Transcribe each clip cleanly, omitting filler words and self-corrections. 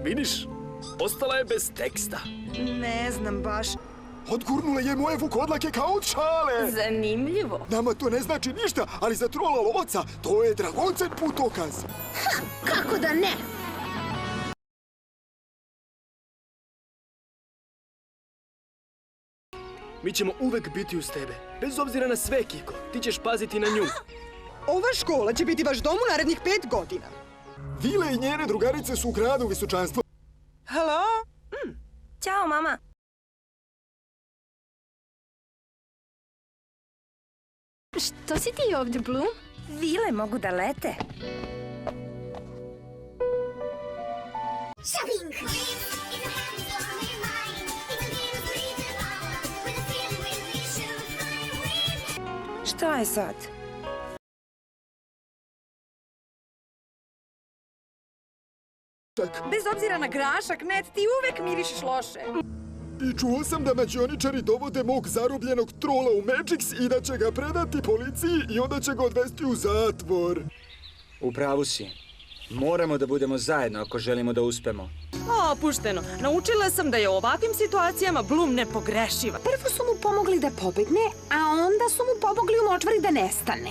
Vidiš, ostala je bez teksta. Ne znam baš. Odgurnula je moje vukodlake kao od šale. Zanimljivo. Nama to ne znači ništa, ali za trola lovaca to je dragocen putokaz. Kako da ne? Mi ćemo uvek biti uz tebe. Bez obzira na sve, Kiko. Ti ćeš paziti na nju. Ova škola će biti vaš dom u narednih 5 godina. Vile i njene drugarice su u gradu, visočanstvo. Halo? Ćao, mama. Što si ti ovdje, Bloom? Vile mogu da lete. Šta je sad? Bez obzira na grašak, Ned, ti uvek mirišeš loše. I čuo sam da mađioničari dovode mog zarobljenog trola u Magix i da će ga predati policiji i onda će ga odvesti u zatvor. U pravu si. Moramo da budemo zajedno ako želimo da uspemo. Opušteno. Naučila sam da je u ovakvim situacijama Bloom nepogrešiva. Prvo su mu pomogli da pobegne, a onda su mu pomogli u močvari da nestane.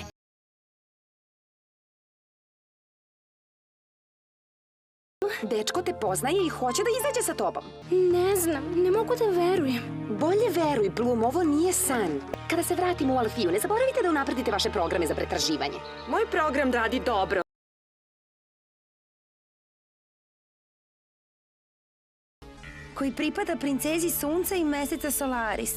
Dečko te poznaje i hoće da izađe sa tobom. Ne znam, ne mogu da verujem. Bolje veruj, Bloom, ovo nije san. Kada se vratimo u Alfiju, ne zaboravite da unapredite vaše programe za pretraživanje. Moj program radi dobro. Koji pripada princezi Sunca i meseca Solaris.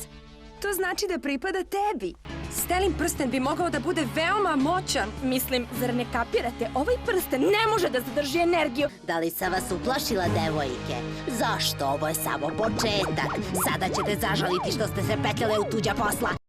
To znači da pripada tebi. Stelin prsten bi mogao da bude veoma moćan. Mislim, zar ne kapirate? Ovaj prsten ne može da zadrži energiju. Da li sam vas uplašila, devojke? Zašto? Ovo je samo početak. Sada ćete zažaliti što ste se petljale u tuđa posla.